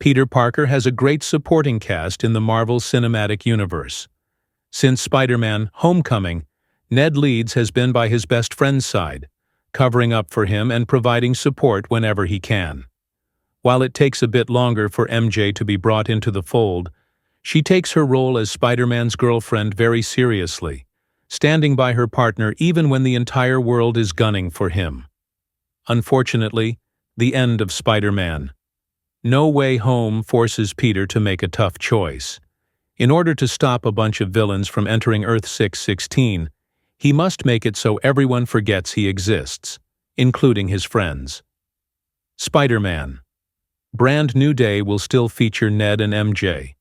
Peter Parker has a great supporting cast in the Marvel Cinematic Universe. Since Spider-Man: Homecoming, Ned Leeds has been by his best friend's side, covering up for him and providing support whenever he can. While it takes a bit longer for MJ to be brought into the fold, she takes her role as Spider-Man's girlfriend very seriously, standing by her partner even when the entire world is gunning for him. Unfortunately, the end of Spider-Man: No Way Home forces Peter to make a tough choice. In order to stop a bunch of villains from entering Earth 616, he must make it so everyone forgets he exists, including his friends. Spider-Man: Brand New Day will still feature Ned and MJ,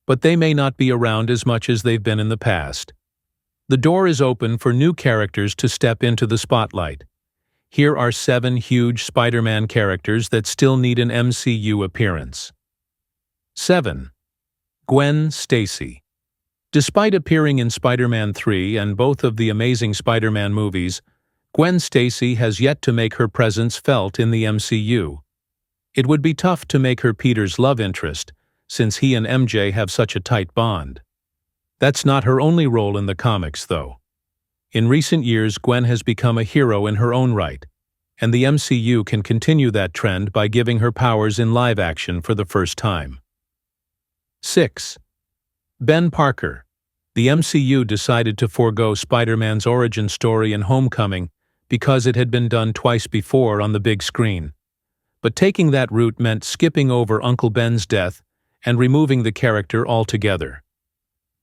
but they may not be around as much as they've been in the past. The door is open for new characters to step into the spotlight. Here are 7 huge Spider-Man characters that still need an MCU appearance. 7. Gwen Stacy. Despite appearing in Spider-Man 3 and both of the Amazing Spider-Man movies, Gwen Stacy has yet to make her presence felt in the MCU. It would be tough to make her Peter's love interest, since he and MJ have such a tight bond. That's not her only role in the comics, though. In recent years, Gwen has become a hero in her own right, and the MCU can continue that trend by giving her powers in live action for the first time. 6. Ben Parker. The MCU decided to forego Spider-Man's origin story in Homecoming because it had been done twice before on the big screen. But taking that route meant skipping over Uncle Ben's death and removing the character altogether.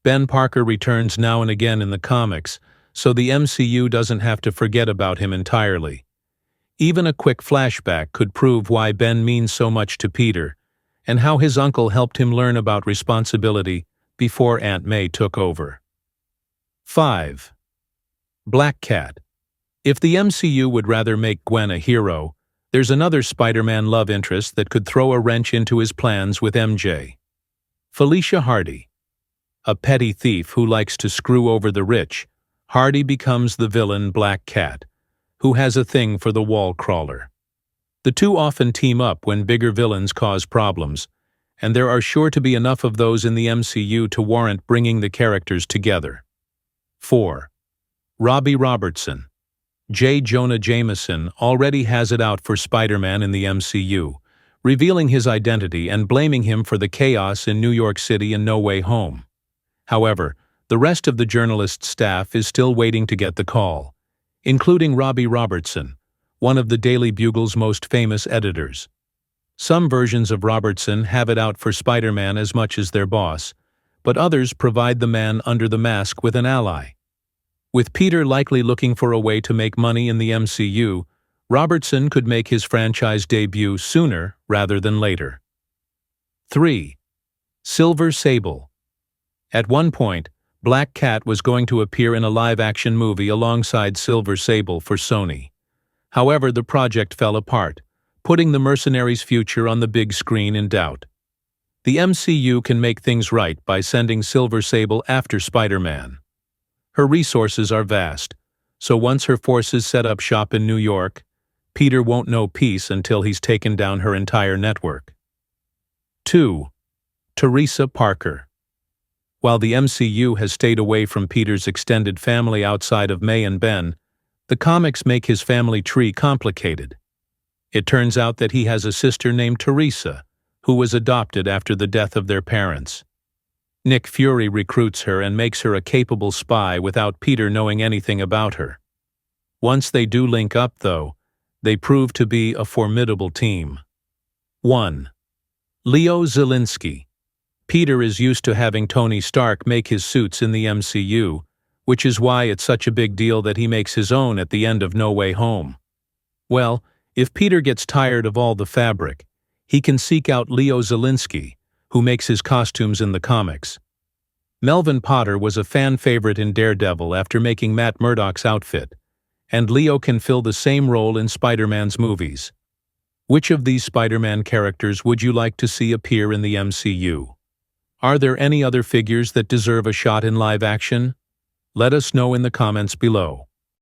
Ben Parker returns now and again in the comics, so the MCU doesn't have to forget about him entirely. Even a quick flashback could prove why Ben means so much to Peter, and how his uncle helped him learn about responsibility before Aunt May took over. 5. Black Cat. If the MCU would rather make Gwen a hero, there's another Spider-Man love interest that could throw a wrench into his plans with MJ. Felicia Hardy. A petty thief who likes to screw over the rich, Hardy becomes the villain Black Cat, who has a thing for the wall crawler. The two often team up when bigger villains cause problems, and there are sure to be enough of those in the MCU to warrant bringing the characters together. 4. Robbie Robertson. J. Jonah Jameson already has it out for Spider-Man in the MCU, revealing his identity and blaming him for the chaos in New York City in No Way Home. However, the rest of the journalist staff is still waiting to get the call, including Robbie Robertson, one of the Daily Bugle's most famous editors. Some versions of Robertson have it out for Spider-Man as much as their boss, but others provide the man under the mask with an ally. With Peter likely looking for a way to make money in the MCU, Robertson could make his franchise debut sooner rather than later. 3. Silver Sable. At one point, Black Cat was going to appear in a live-action movie alongside Silver Sable for Sony. However, the project fell apart, putting the mercenary's future on the big screen in doubt. The MCU can make things right by sending Silver Sable after Spider-Man. Her resources are vast, so once her forces set up shop in New York, Peter won't know peace until he's taken down her entire network. 2. Teresa Parker. While the MCU has stayed away from Peter's extended family outside of May and Ben, the comics make his family tree complicated. It turns out that he has a sister named Teresa, who was adopted after the death of their parents. Nick Fury recruits her and makes her a capable spy without Peter knowing anything about her. Once they do link up, though, they prove to be a formidable team. 1. Leo Zielinski. Peter is used to having Tony Stark make his suits in the MCU, which is why it's such a big deal that he makes his own at the end of No Way Home. Well, if Peter gets tired of all the fabric, he can seek out Leo Zielinski, who makes his costumes in the comics. Melvin Potter was a fan favorite in Daredevil after making Matt Murdock's outfit, and Leo can fill the same role in Spider-Man's movies. Which of these Spider-Man characters would you like to see appear in the MCU? Are there any other figures that deserve a shot in live action? Let us know in the comments below.